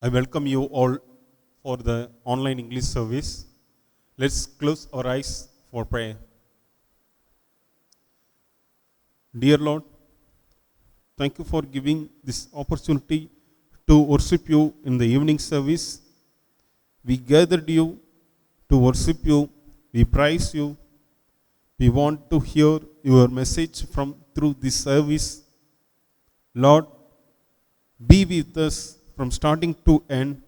I welcome you all for the online English service. Let's close our eyes for prayer. Dear Lord, thank you for giving this opportunity to worship you in the evening service. We gathered you to worship you. We praise you. We want to hear your message from through this service. Lord, be with us from starting to end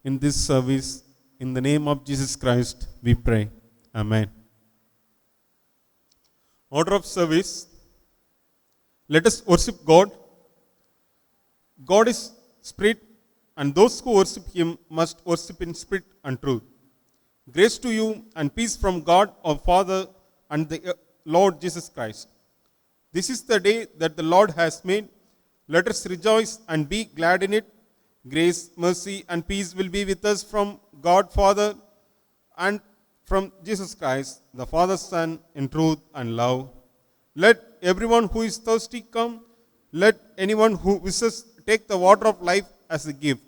in this service. In the name of Jesus Christ, we pray. Amen. Order of service. Let us worship God. God is spirit, and those who worship him must worship in spirit and truth. Grace to you and peace from God our Father and the Lord Jesus Christ. This is the day that the Lord has made. Let us rejoice and be glad in it. Grace, mercy, and peace will be with us from God Father and from Jesus Christ, the Father, Son, in truth and love. Let everyone who is thirsty come. Let anyone who wishes take the water of life as a gift.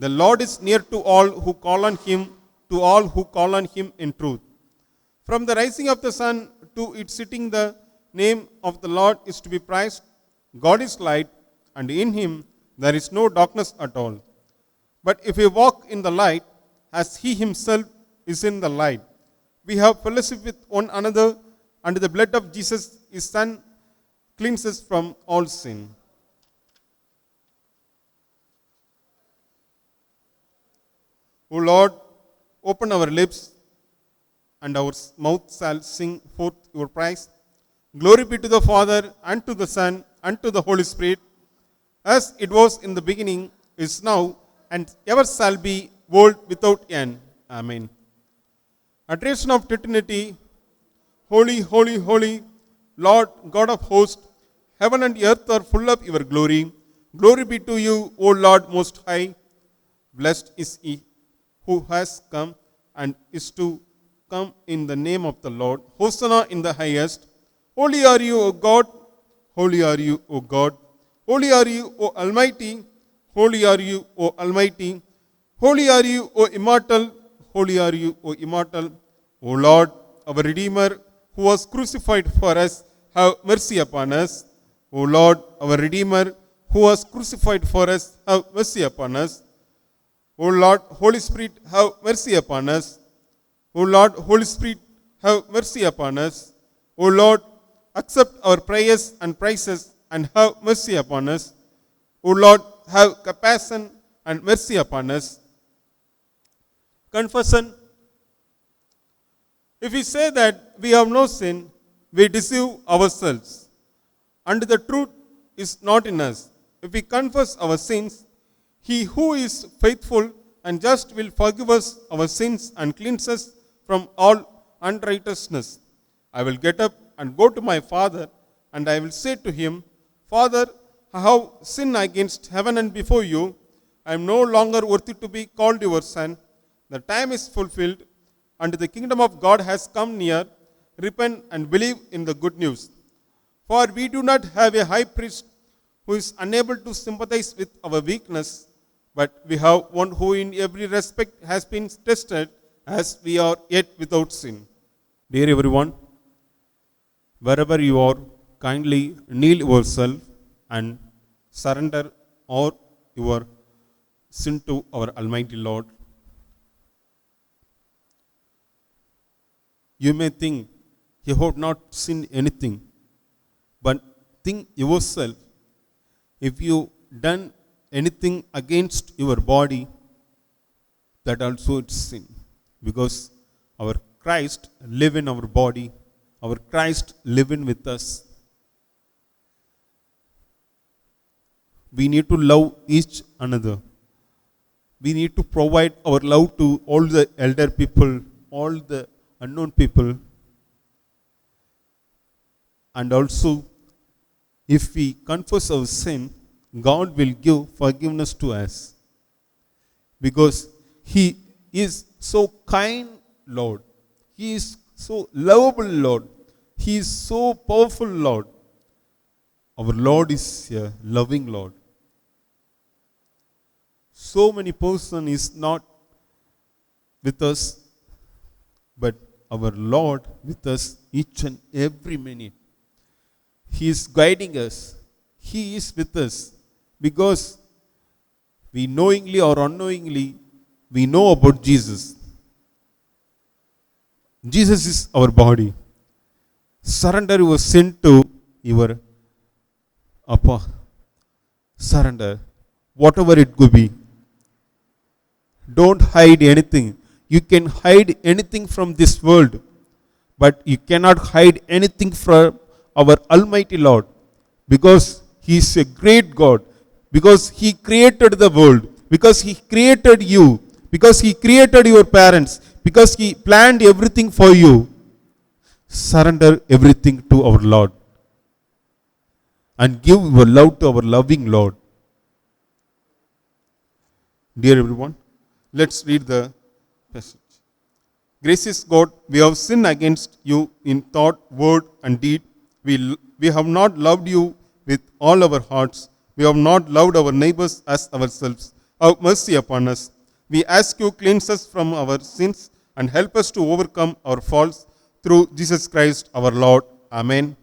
The Lord is near to all who call on him, to all who call on him in truth. From the rising of the sun to its setting, the name of the Lord is to be praised. God is light, and in him there is no darkness at all. But if we walk in the light, as he himself is in the light, we have fellowship with one another, and the blood of Jesus, his Son, cleanses from all sin. O Lord, open our lips, and our mouth shall sing forth your praise. Glory be to the Father, and to the Son, and to the Holy Spirit, as it was in the beginning, is now, and ever shall be, world without end. Amen. Adoration of Trinity. Holy, holy, holy, Lord God of hosts, heaven and earth are full of your glory. Glory be to you, O Lord most high. Blessed is he who has come and is to come in the name of the Lord. Hosanna in the highest. Holy are you, O God. Holy are you, O God. Holy are you, O Almighty. Holy are you, O Almighty. Holy are you, O Immortal. Holy are you, O Immortal. O Lord, our Redeemer, who was crucified for us, have mercy upon us. O Lord, our Redeemer, who was crucified for us, have mercy upon us. O Lord, Holy Spirit, have mercy upon us. O Lord, Holy Spirit, have mercy upon us. O Lord, accept our prayers and praises and have mercy upon us. O Lord, have compassion and mercy upon us. Confession. If we say that we have no sin, we deceive ourselves, and the truth is not in us. If we confess our sins, he who is faithful and just will forgive us our sins and cleanse us from all unrighteousness. I will get up and go to my father, and I will say to him, Father, I have sinned against heaven and before you. I am no longer worthy to be called your son. The time is fulfilled, and the kingdom of God has come near. Repent and believe in the good news. For we do not have a high priest who is unable to sympathize with our weakness, but we have one who in every respect has been tested as we are yet without sin. Dear everyone, wherever you are, kindly kneel yourself and surrender all your sin to our Almighty Lord. You may think you have not sinned anything, but think yourself, if you done anything against your body, that also it's sin. Because our Christ live in our body, our Christ live in with us. We need to love each another. We need to provide our love to all the elder people, all the unknown people. And also, if we confess our sin, God will give forgiveness to us. Because he is so kind, Lord. He is so lovable, Lord. He is so powerful, Lord. Our Lord is a loving Lord. So many person is not with us, but our Lord with us each and every minute. He is guiding us. He is with us because we knowingly or unknowingly we know about Jesus. Jesus is our body. Surrender your sin to your Appa. Surrender, whatever it could be. Don't hide anything. You can hide anything from this world, but you cannot hide anything from our Almighty Lord, because He is a great God, because He created the world, because He created you, because He created your parents, because He planned everything for you. Surrender everything to our Lord and give your love to our loving Lord. Dear everyone, let's read the passage. Gracious God, we have sinned against you in thought, word, and deed. We have not loved you with all our hearts. We have not loved our neighbors as ourselves. Have mercy upon us. We ask you, cleanse us from our sins and help us to overcome our faults through Jesus Christ our Lord. Amen.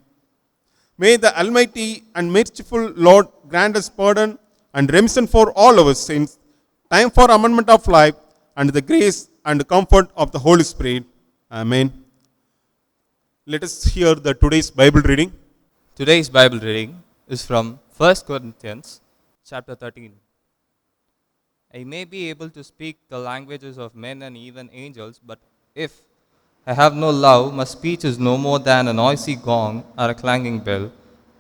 May the Almighty and merciful Lord grant us pardon and remission for all our sins, time for amendment of life, and the grace and comfort of the Holy Spirit. Amen. Let us hear the today's Bible reading. Today's Bible reading is from 1 Corinthians chapter 13. I may be able to speak the languages of men and even angels, but if I have no love, my speech is no more than a noisy gong or a clanging bell.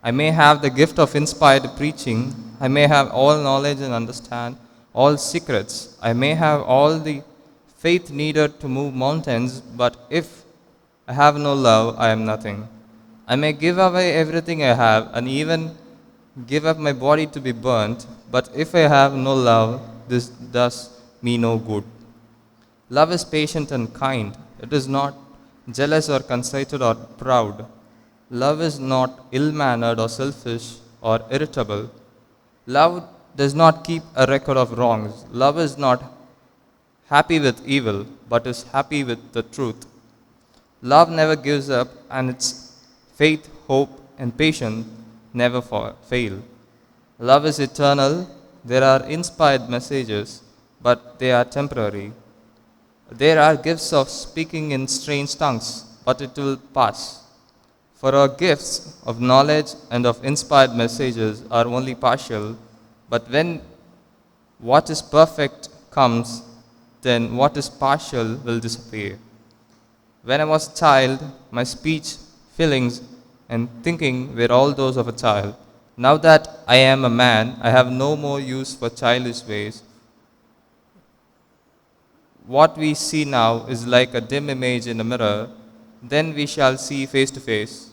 I may have the gift of inspired preaching. I may have all knowledge and understand all secrets. I may have all the faith needed to move mountains, but if I have no love, I am nothing. I may give away everything I have and even give up my body to be burnt, but if I have no love, this does me no good. Love is patient and kind. It is not jealous or conceited or proud. Love is not ill-mannered or selfish or irritable. Love does not keep a record of wrongs. Love is not happy with evil, but is happy with the truth. Love never gives up, and its faith, hope, and patience never fail. Love is eternal. There are inspired messages, but they are temporary. There are gifts of speaking in strange tongues, but it will pass. For our gifts of knowledge and of inspired messages are only partial, but when what is perfect comes, then what is partial will disappear. When I was a child, my speech, feelings, and thinking were all those of a child. Now that I am a man, I have no more use for childish ways. What we see now is like a dim image in a mirror, then we shall see face to face.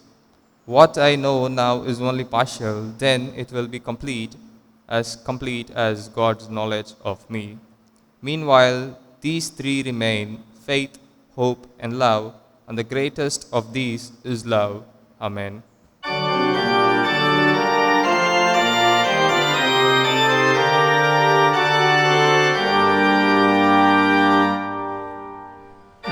What I know now is only partial, then it will be complete as God's knowledge of me. Meanwhile, these three remain: faith, hope, and love, and the greatest of these is love. Amen.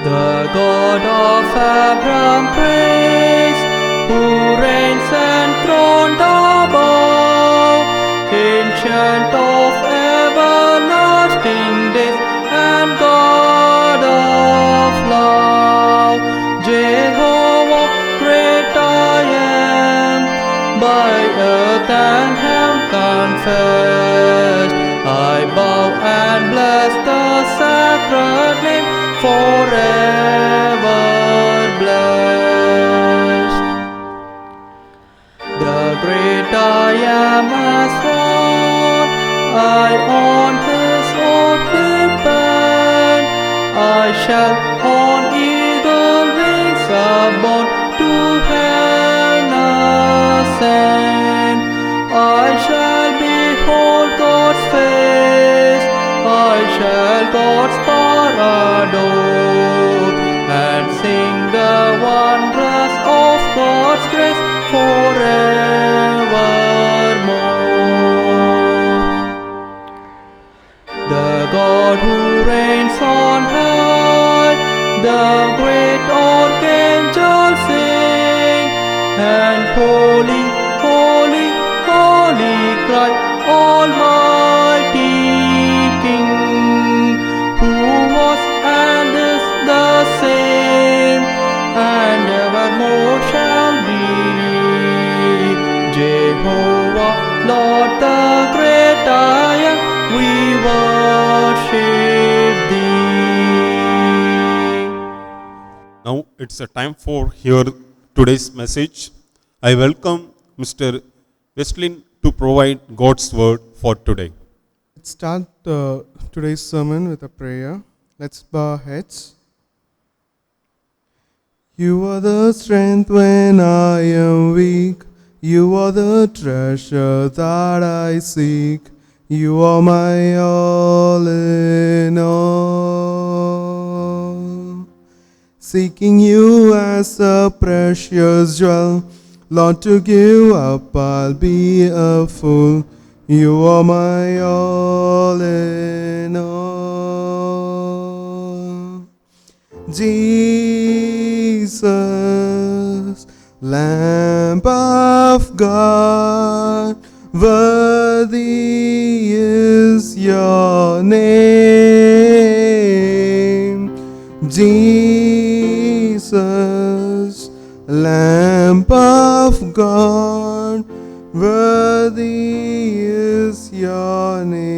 The God of Abraham praise, who reigns enthroned above, ancient of everlasting days, and God of love. Jehovah, great I am, by earth and heaven confessed. I bow and bless the sacred name, forever blessed. The great I am has sworn, I on his oath depend. I shall on eagle wings upborne to heaven ascend. I shall behold God's face, I shall God's power adore, and sing the wonders of God's grace forevermore. holy, holy, holy cry, Almighty King, who was and is the same, and evermore shall be. Jehovah, Lord the great I am, we worship Thee. Now it's a time for hear today's message. I welcome Mr. Westlin to provide God's word for today. Let's start today's sermon with a prayer. Let's bow our heads. You are the strength when I am weak. You are the treasure that I seek. You are my all in all. Seeking you as a precious jewel, Lord, to give up I'll be a fool. You are my all in all. Jesus, Lamb of God, worthy is your name. Jesus, Lamb of God, worthy is your name.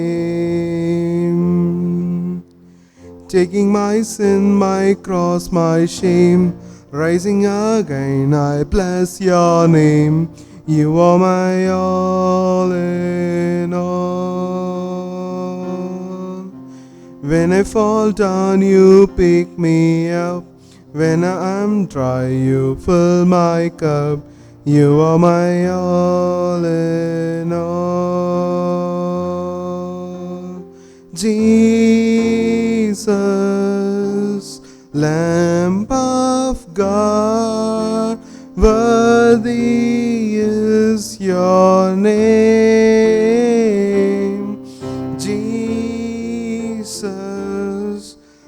Taking my sin, my cross, my shame, rising again, I bless your name. You are my all in all. When I fall down, you pick me up. When I'm dry, you fill my cup. You are my all in all. Jesus, Lamb of God, worthy is your name. Jesus,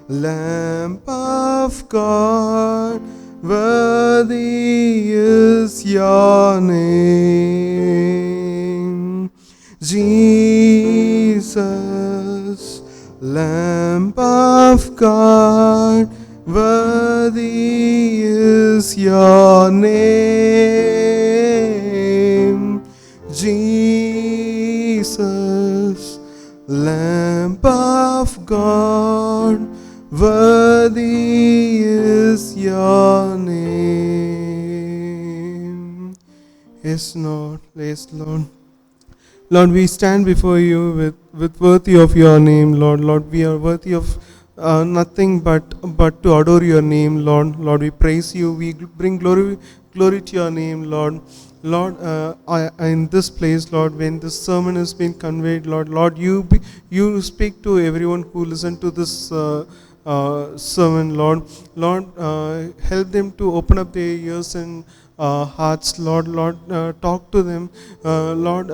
Lamb of God, worthy is your name. Jesus, Lamb of God, worthy is your name. Jesus, Lamb of God, worthy is your name. Yes, Lord. Yes, Lord. Lord, we stand before you with worthy of your name, Lord. Lord, we are worthy of nothing but to adore your name, Lord. Lord, we praise you. We bring glory to your name, Lord. Lord, in this place, Lord, when this sermon has been conveyed, Lord, you speak to everyone who listen to this sermon, Lord. Lord, help them to open up their ears and hearts, Lord. Talk to them, Lord.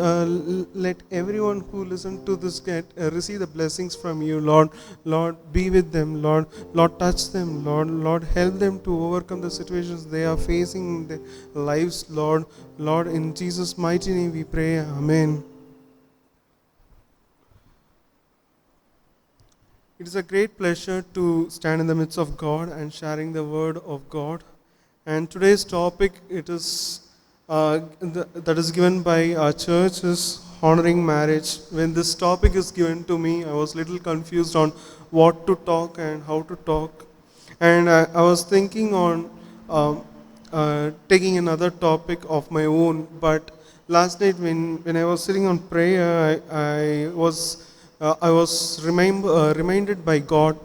Let everyone who listen to this get receive the blessings from you, Lord. Lord, be with them, Lord. Lord, touch them, Lord. Lord, help them to overcome the situations they are facing in their lives, Lord. Lord, in Jesus' mighty name we pray. Amen. It is a great pleasure to stand in the midst of God and sharing the word of God. And today's topic, it is that is given by our church, is honoring marriage. When this topic is given to me, I was a little confused on what to talk and how to talk. And I was thinking on taking another topic of my own. But last night when I was sitting on prayer, I was reminded by God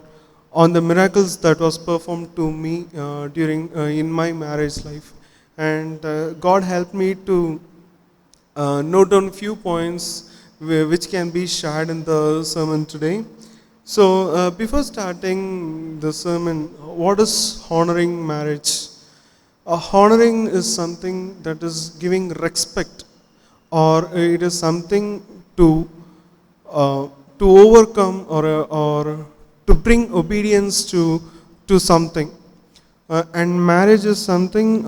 on the miracles that was performed to me during in my marriage life, and God helped me to note down few points which can be shared in the sermon today. So before starting the sermon, what is honoring marriage? Honoring is something that is giving respect, or it is something to overcome or to bring obedience to something. and marriage is something,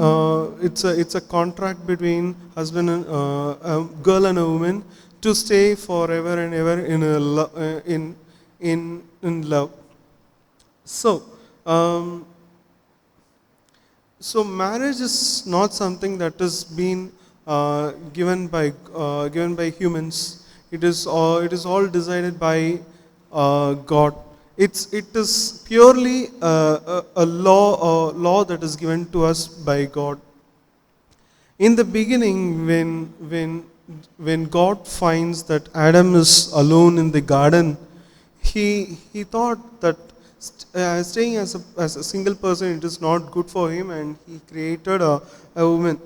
it's a contract between husband and a girl and a woman to stay forever and ever in a in love. So um, so marriage is not something that is been given by humans. It is all decided by God. It is purely a law that is given to us by God. In the beginning, when God finds that Adam is alone in the garden, he thought that staying as a single person, it is not good for him, and he created a woman.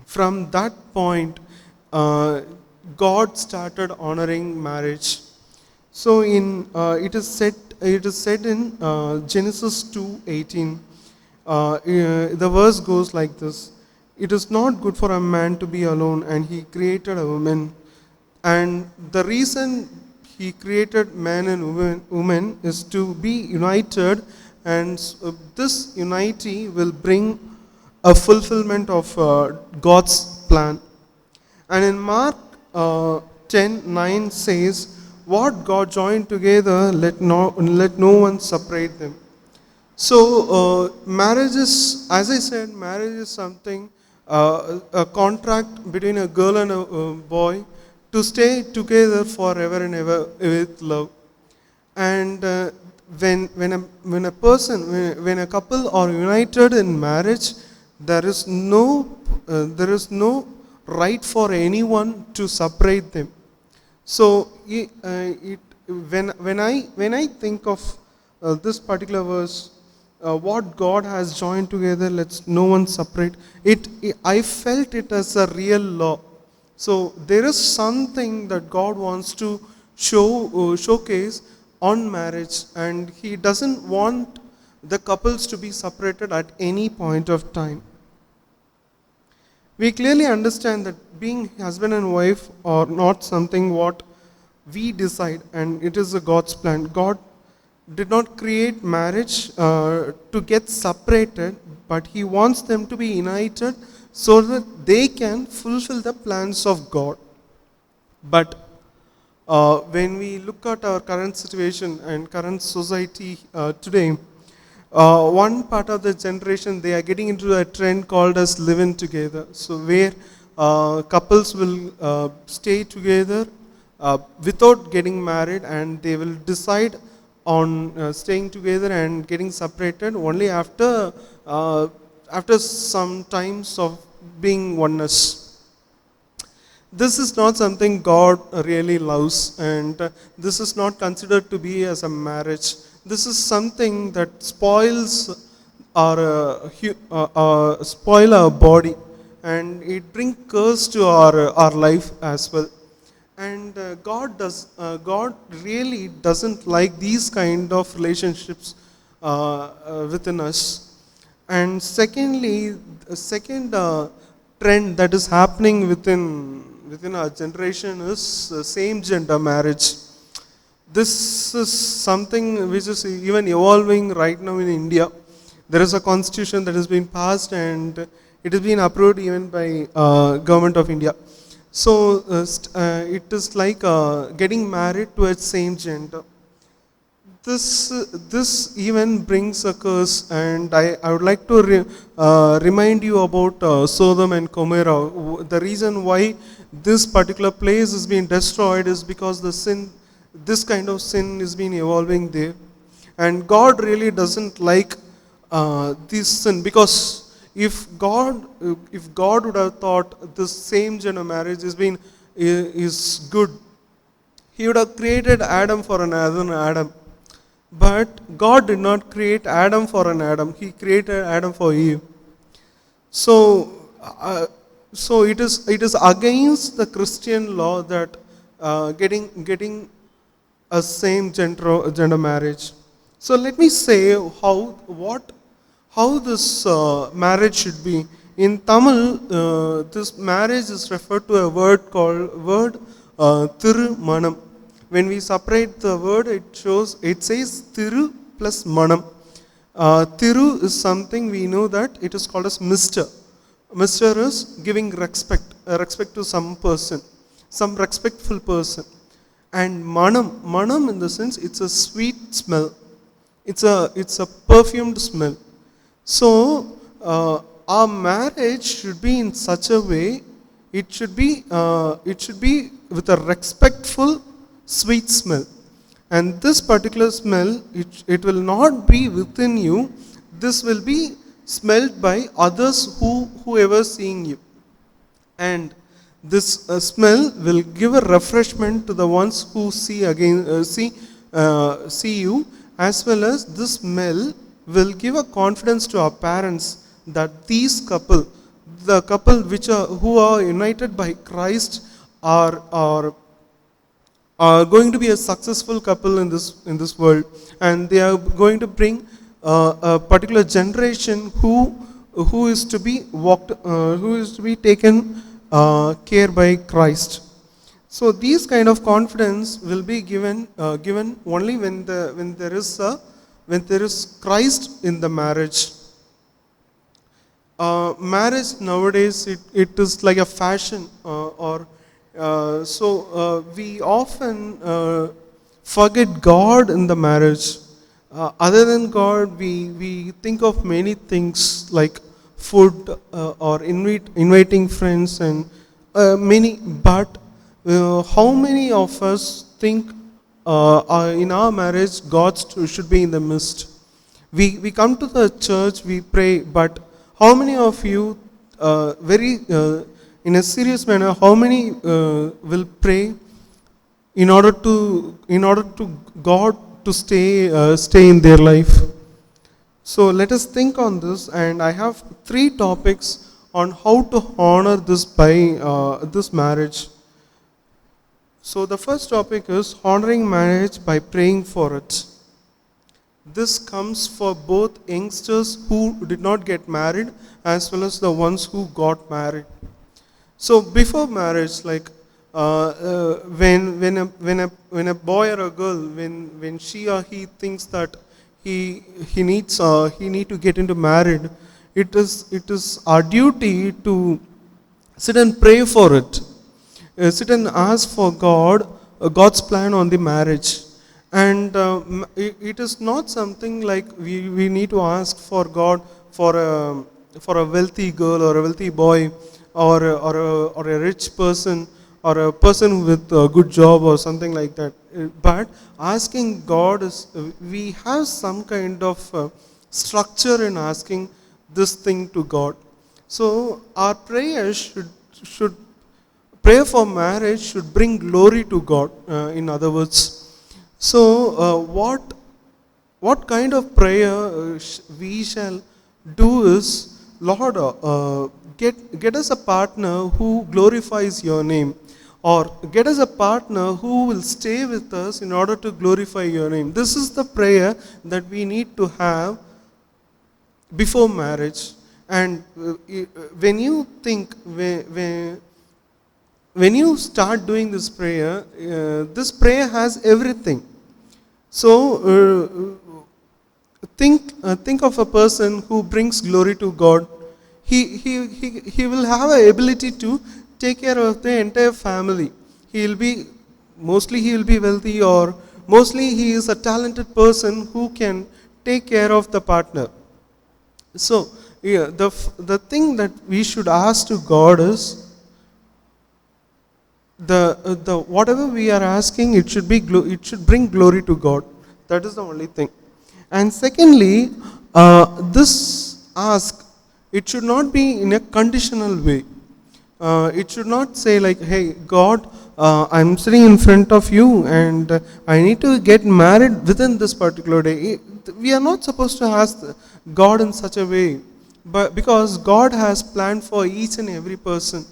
From that point, God started honoring marriage. So it is said in Genesis 2:18. The verse goes like this: "It is not good for a man to be alone, and he created a woman." And the reason he created man and woman is to be united, and this unity will bring a fulfillment of God's plan. And in Mark 10:9 says, "What God joined together, let no one separate them." So marriage is, as I said, marriage is something, a contract between a girl and a boy to stay together forever and ever with love. And when a couple are united in marriage, there is no right for anyone to separate them. So when I think of this particular verse, what God has joined together, let's no one separate it. I felt it as a real law. So there is something that God wants to showcase on marriage, and He doesn't want the couples to be separated at any point of time. We clearly understand that being husband and wife are not something what we decide, and it is a God's plan. God did not create marriage to get separated, but He wants them to be united so that they can fulfill the plans of God. But when we look at our current situation and current society today, one part of the generation, they are getting into a trend called as living together. So where couples will stay together without getting married, and they will decide on staying together and getting separated only after some times of being oneness. This is not something God really loves, and this is not considered to be as a marriage. This is something that spoils our body, and it brings curse to our life as well. And God really doesn't like these kind of relationships within us. And secondly, a second trend that is happening within our generation is same gender marriage. This is something which is even evolving right now in India. There is a constitution that has been passed, and it has been approved even by government of India. So it is like getting married to a same gender. This even brings a curse, and I would like to remind you about Sodom and Gomorrah. The reason why this particular place is being destroyed is because this kind of sin is being evolving there, and God really doesn't like this sin, because if God would have thought this same gender marriage is good, He would have created Adam for another Adam. But God did not create Adam for an Adam. He created Adam for Eve. So it is against the Christian law that getting a same gender marriage. So let me say how this marriage should be. In Tamil, this marriage is referred to a word called Thirumanam. When we separate the word, it says Thiru plus Manam. Thiru is something we know that it is called as Mr. Mr. is giving respect to some person, some respectful person. And manam in the sense it's a sweet smell. It's a perfumed smell. So our marriage should be in such a way. It should be with a respectful, sweet smell. And this particular smell, it will not be within you. This will be smelled by others whoever seeing you. And this smell will give a refreshment to the ones who see you, as well as this smell will give a confidence to our parents that the couple who are united by Christ are going to be a successful couple in this world, and they are going to bring a particular generation who is to be taken care by Christ. So these kind of confidence will be given only when there is Christ in the marriage. Marriage nowadays it is like a fashion, we often forget God in the marriage. Other than God, we think of many things like food or inviting friends and many. But how many of us think in our marriage God should be in the midst? We come to the church, we pray, but how many of you in a serious manner, how many will pray in order to God to stay in their life? So let us think on this, and I have 3 topics on how to honor this by this marriage. So the first topic is honoring marriage by praying for it. This comes for both youngsters who did not get married as well as the ones who got married. So before marriage, like when a boy or a girl, when she or he thinks that he need to get into marriage, it is our duty to sit and pray for it, sit and ask for God's plan on the marriage. And it is not something like we need to ask for God for a wealthy girl or a wealthy boy or a rich person or a person with a good job or something like that. But asking God is, we have some kind of structure in asking this thing to God. So our prayer should prayer for marriage should bring glory to God. In other words, so what kind of prayer we shall do is, Lord, get us a partner who glorifies your name, or get us a partner who will stay with us in order to glorify your name. This is the prayer that we need to have before marriage. And when you think, when you start doing this prayer has everything. So think of a person who brings glory to God. He will have an ability to take care of the entire family. He will be wealthy, or mostly he is a talented person who can take care of the partner. So the thing that we should ask to God is, the whatever we are asking, it should bring glory to God. That is the only thing. And secondly, this ask, it should not be in a conditional way. It should not say like, hey God, I'm sitting in front of you and I need to get married within this particular day. We are not supposed to ask God in such a way, but because God has planned for each and every person.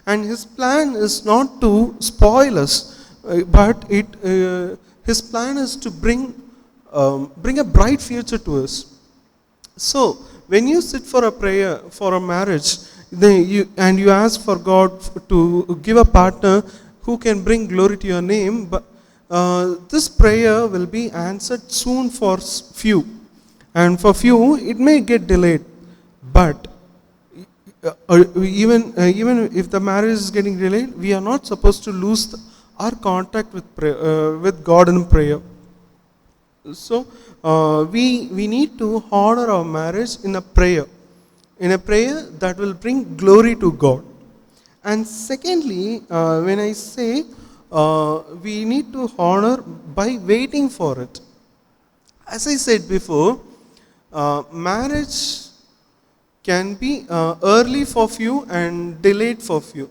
And His plan is not to spoil us, but His plan is to bring a bright future to us. So when you sit for a prayer for a marriage, and you ask for God to give a partner who can bring glory to your name, but this prayer will be answered soon for few. and for few it may get delayed. But even if the marriage is getting delayed, we are not supposed to lose our contact with God in prayer. So we need to honor our marriage in a prayer that will bring glory to God. And secondly, when I say we need to honor by waiting for it. As I said before, marriage can be early for few and delayed for few.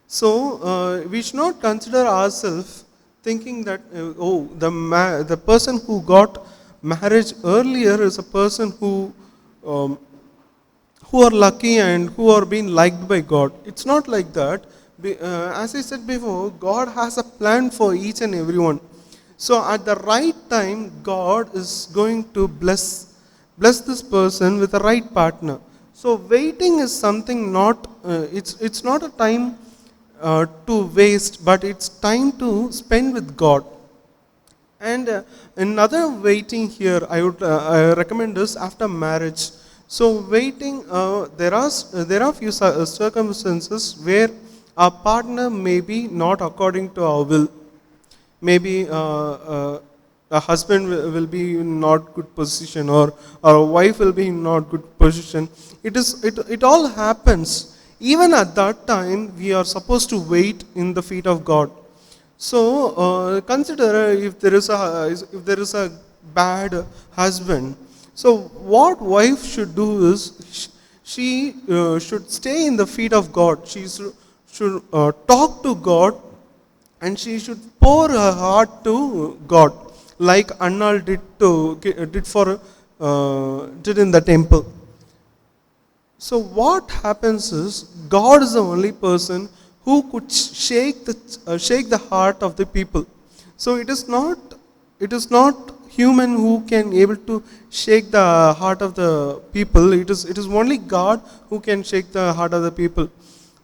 So we should not consider ourselves thinking that the person who got marriage earlier is a person who are lucky and who are being liked by God. It's not like that. As I said before, God has a plan for each and everyone. So at the right time, God is going to bless this person with the right partner. So waiting is something not, it's not a time to waste, but it's time to spend with God. And another waiting here I would recommend is after marriage. So waiting, there are few circumstances where our partner may be not according to our will. Maybe a husband will be in not good position, or a wife will be in not good position. It all happens. Even at that time, we are supposed to wait in the feet of God. So consider if there is a bad husband. So what wife should do is she should stay in the feet of God. She should talk to God, and she should pour her heart to God, like Annal did in the temple. So what happens is, God is the only person who could shake the heart of the people. So it is not human who can able to shake the heart of the people. It is only God who can shake the heart of the people.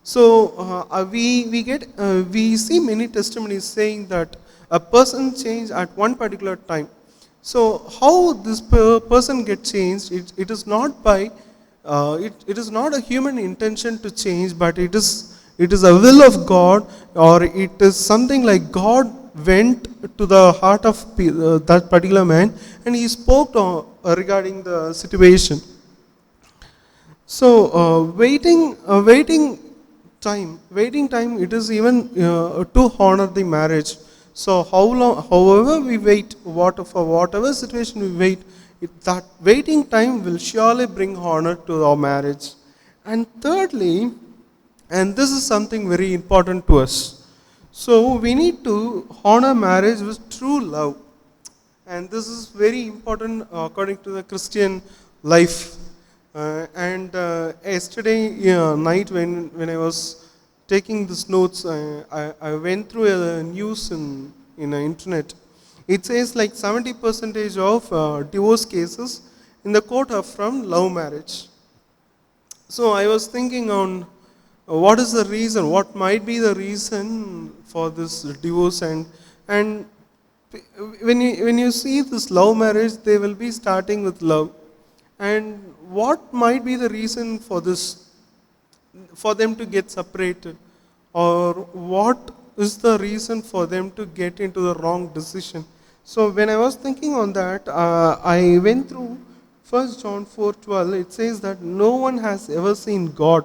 So we see many testimonies saying that a person changed at one particular time. So how this person gets changed? It is not by it is not a human intention to change, but it is a will of God, or it is something like God went to the heart of that particular man, and he spoke regarding the situation. So waiting time, it is even to honor the marriage. So however we wait, for whatever situation we wait, that waiting time will surely bring honor to our marriage. And thirdly, and this is something very important to us, so we need to honor marriage with true love. And this is very important according to the Christian life. Yesterday night when I was taking these notes, I went through a news in the internet. It says like 70% of divorce cases in the court are from love marriage. So I was thinking on what is the reason, what might be the reason for this divorce, and when you see this love marriage, they will be starting with love. And what might be the reason for this, for them to get separated, or what is the reason for them to get into the wrong decision? So when I was thinking on that, I went through 1 John 4:12. It says that no one has ever seen God,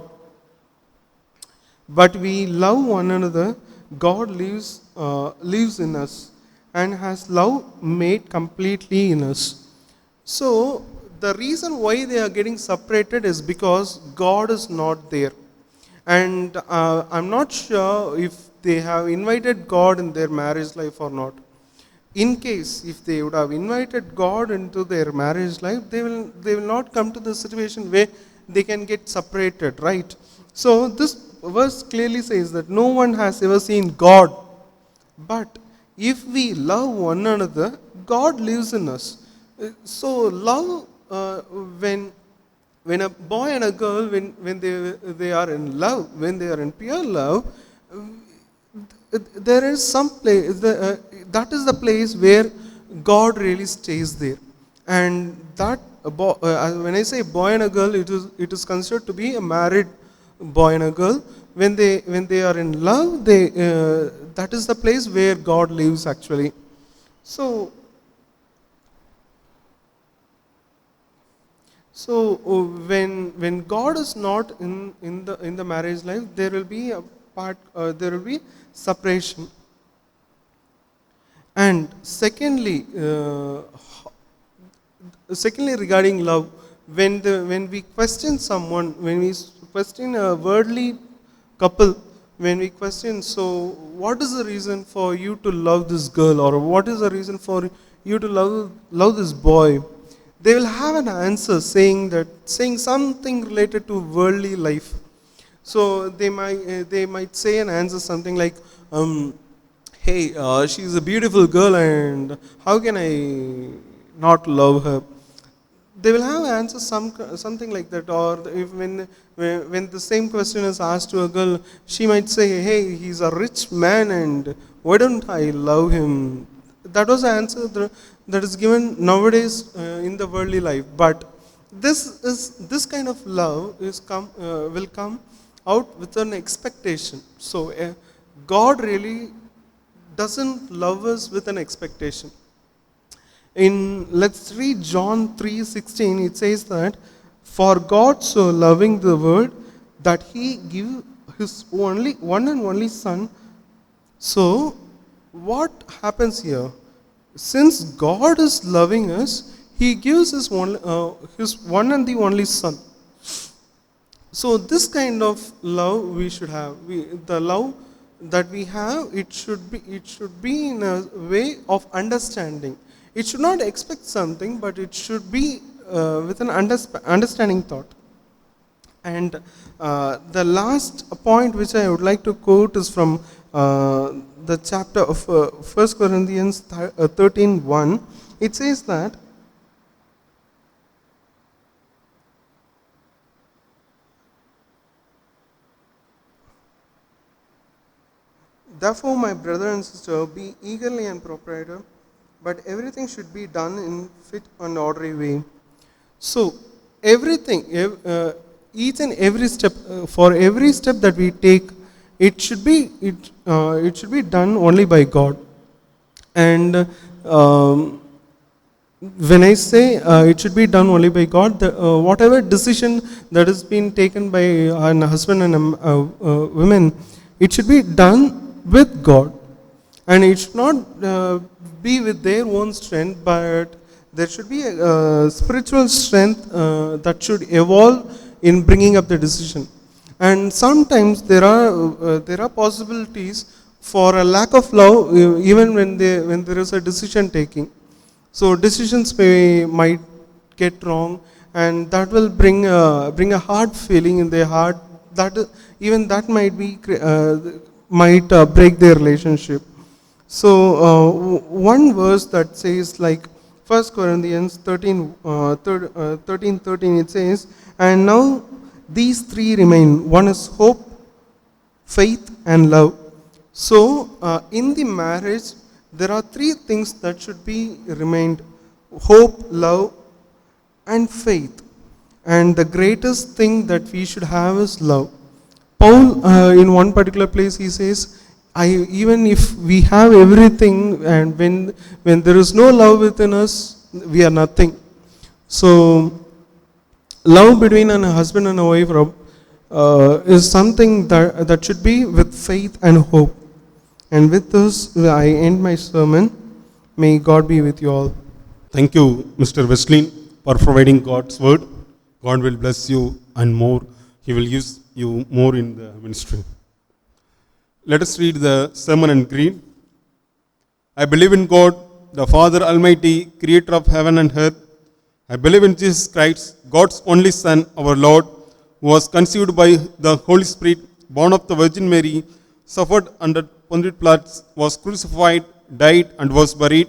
but we love one another. God lives in us, and has love made completely in us. So the reason why they are getting separated is because God is not there. And I'm not sure if they have invited God in their marriage life or not. In case if they would have invited God into their marriage life, they will not come to the situation where they can get separated, right? So this verse clearly says that no one has ever seen God, but if we love one another, God lives in us. So love, when a boy and a girl, when they are in love, when they are in pure love, there is some place, that is the place where God really stays there. And that when I say boy and a girl, it is considered to be a married boy and a girl. When they are in love, that is the place where God lives actually. So when God is not in the marriage life, there will be a part, there will be separation. And secondly, regarding love, when we question someone, when we question a worldly couple, when we question, so what is the reason for you to love this girl, or what is the reason for you to love this boy? They will have an answer saying something related to worldly life. So they might say an answer something like, hey, she's a beautiful girl, and how can I not love her? They will have answers something like that. Or if when the same question is asked to a girl, she might say, hey, he's a rich man, and why don't I love him? That was the answer that is given nowadays in the worldly life. But this kind of love will come out with an expectation. So God really doesn't love us with an expectation. Let's read John 3:16. It says that, for God so loving the world that he gave his one and only Son. So what happens here? Since God is loving us, he gives his one and the only Son. So this kind of love we should have. The love that we have, it should be in a way of understanding. It should not expect something, but it should be with an understanding thought. And the last point which I would like to quote is from the chapter of 1 Corinthians 13:1. It says that, therefore, my brother and sister, be eagerly and proprietor, but everything should be done in fit and orderly way. So everything, each and every step, for every step that we take, it should be done only by God. And when I say it should be done only by God, whatever decision that has been taken by a husband and a woman, it should be done with God, and it should not be with their own strength, but there should be a spiritual strength that should evolve in bringing up the decision. And sometimes there are possibilities for a lack of love, even when there is a decision taking. So decisions might get wrong, and that will bring a hard feeling in their heart. That even that might break their relationship. So one verse that says, like 1 Corinthians 13:13, it says, and now these three remain. One is hope, faith, and love. So in the marriage, there are three things that should be remained: hope, love, and faith. And the greatest thing that we should have is love. Paul, in one particular place, he says, even if we have everything, and when there is no love within us, we are nothing. So love between a husband and a wife is something that should be with faith and hope. And with this, I end my sermon. May God be with you all. Thank you, Mr. Wesley, for providing God's word. God will bless you and more. He will use you more in the ministry. Let us read the sermon and creed. I believe in God, the Father Almighty, creator of heaven and earth. I believe in Jesus Christ, God's only Son, our Lord, who was conceived by the Holy Spirit, born of the Virgin Mary, suffered under Pontius Pilate, was crucified, died, and was buried.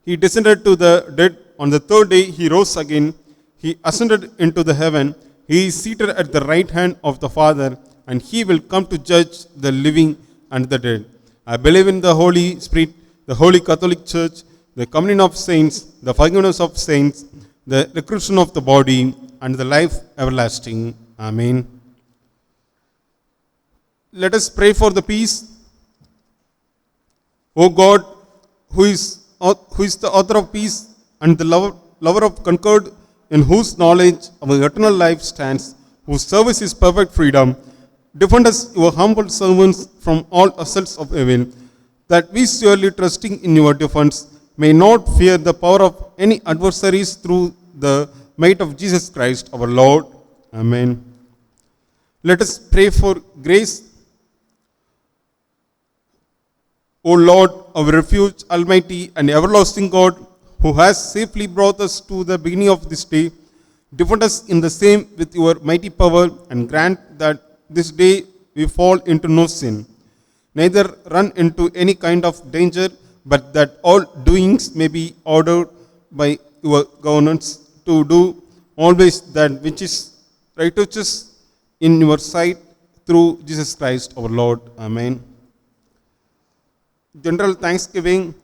He descended to the dead. On the third day he rose again. He ascended into the heaven. He is seated at the right hand of the Father, and he will come to judge the living and the dead. I believe in the Holy Spirit, the Holy Catholic Church, the communion of saints, the forgiveness of saints, the resurrection of the body, and the life everlasting. Amen. Let us pray for the peace. O God, who is the author of peace and the lover of concord, in whose knowledge our eternal life stands, whose service is perfect freedom, defend us, your humble servants, from all assaults of evil, that we, surely trusting in your defense, may not fear the power of any adversaries, through the might of Jesus Christ our Lord. Amen. Let us pray for grace. O Lord, our refuge, almighty and everlasting God, who has safely brought us to the beginning of this day, defend us in the same with your mighty power, and grant that this day we fall into no sin, neither run into any kind of danger, but that all doings may be ordered by your governance, to do always that which is righteous in your sight, through Jesus Christ our Lord. Amen. General thanksgiving.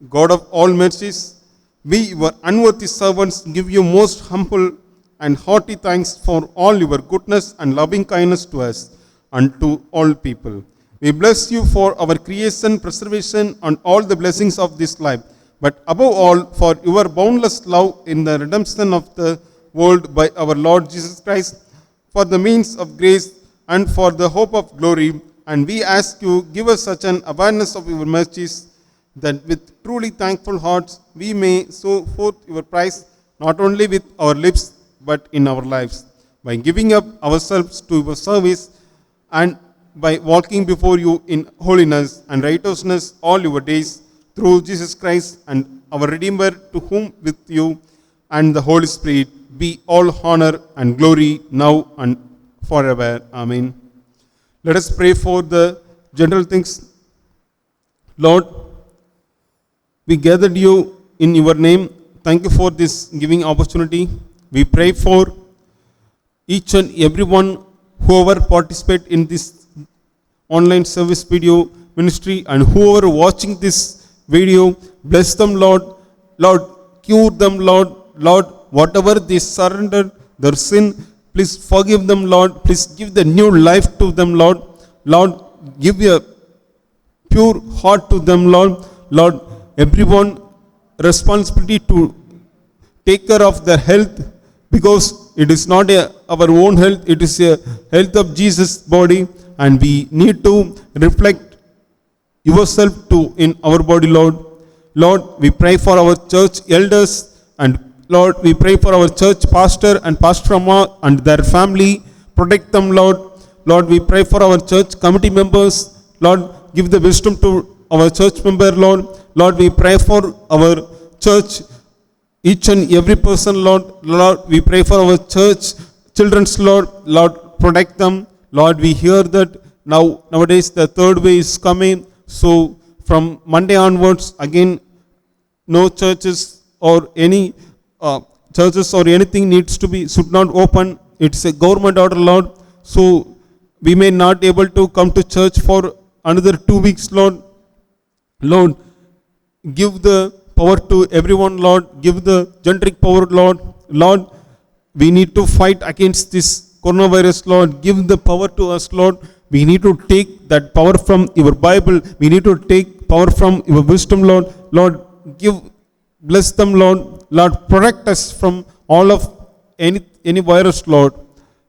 God of all mercies, we, your unworthy servants, give you most humble and hearty thanks for all your goodness and loving kindness to us and to all people. We bless you for our creation, preservation, and all the blessings of this life, but above all for your boundless love in the redemption of the world by our Lord Jesus Christ, for the means of grace and for the hope of glory. And we ask you, give us such an awareness of your mercies, that with truly thankful hearts we may show forth your praise, not only with our lips, but in our lives, by giving up ourselves to your service, and by walking before you in holiness and righteousness all your days, through Jesus Christ and our Redeemer, to whom with you and the Holy Spirit be all honor and glory now and forever. Amen. Let us pray for the general things. Lord, we gathered you in your name. Thank you for this giving opportunity. We pray for each and everyone, whoever participate in this online service video ministry, and whoever watching this video. Bless them, Lord. Lord, cure them, Lord. Lord, whatever they surrendered their sin, please forgive them, Lord. Please give the new life to them, Lord. Lord, give a pure heart to them, Lord. Lord, everyone responsibility to take care of their health, because it is not our own health, it is a health of Jesus' body, and we need to reflect yourself too in our body, Lord. Lord, we pray for our church elders, and Lord, we pray for our church pastor and Pastor Amma and their family. Protect them, Lord. Lord, we pray for our church committee members. Lord, give the wisdom to our church member, Lord. Lord, we pray for our church, each and every person, Lord. Lord, we pray for our church children's, Lord. Lord, protect them. Lord, we hear that nowadays the third wave is coming. So from Monday onwards, again, no churches or any churches or anything should not open. It's a government order, Lord. So we may not able to come to church for another 2 weeks, Lord. Lord, give the power to everyone, Lord. Give the generic power, Lord. Lord, we need to fight against this coronavirus, Lord. Give the power to us, Lord. We need to take that power from your Bible. We need to take power from your wisdom, Lord. Lord, bless them, Lord. Lord, protect us from all of any virus, Lord.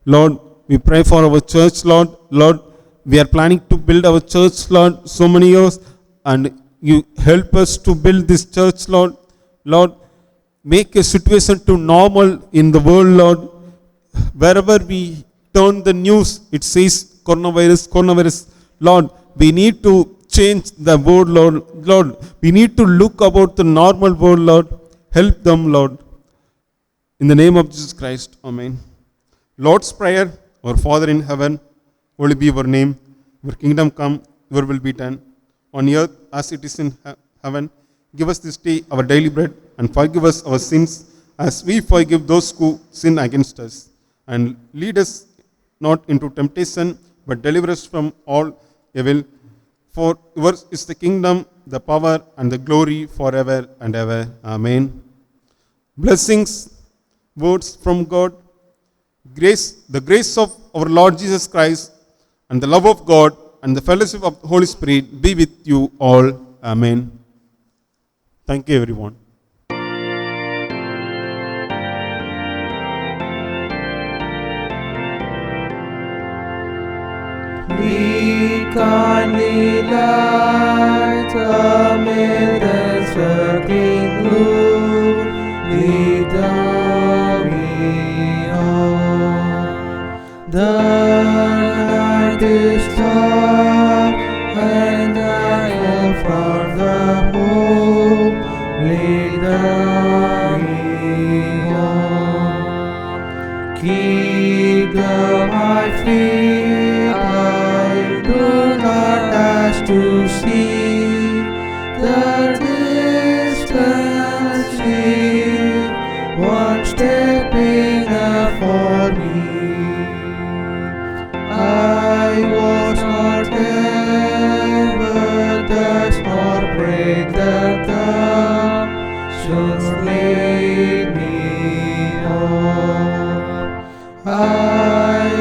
Lord, we pray for our church, Lord. Lord, we are planning to build our church, Lord, so many years, and you help us to build this church, Lord. Lord, make a situation to normal in the world, Lord. Wherever we turn the news, it says coronavirus. Lord, we need to change the word, Lord. Lord, we need to look about the normal world, Lord. Help them, Lord. In the name of Jesus Christ, amen. Lord's Prayer. Our Father in heaven, holy be your name. Your kingdom come, your will be done, on earth as it is in heaven. Give us this day our daily bread, and forgive us our sins, as we forgive those who sin against us. And lead us not into temptation, but deliver us from all evil. For yours is the kingdom, the power, and the glory forever and ever. Amen. Blessings, words from God, grace, the grace of our Lord Jesus Christ, and the love of God, and the fellowship of the Holy Spirit be with you all. Amen. Thank you, everyone. Lead kindly light amid the circling gloom, lead me on. The night is dark and I am far from home, lead me on. Keep my feet, to see the distance here, one step enough for me. I was not ever thus nor prayed that thou shouldst lead me on. I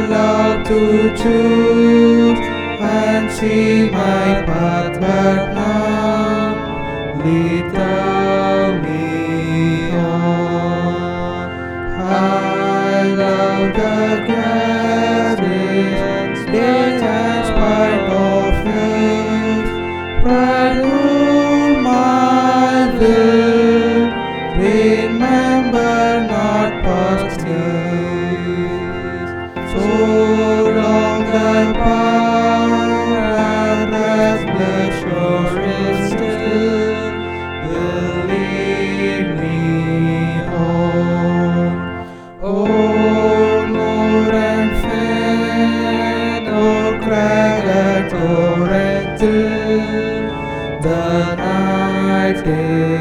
love to choose and see my path, but now lead thou me on. I love the gatherings, days and spite of youth, pride rule my will, remember not past years. So long thy power and pleasure is still, will lead me on. Oh, moor and fen, oh, crag and torrent, the night is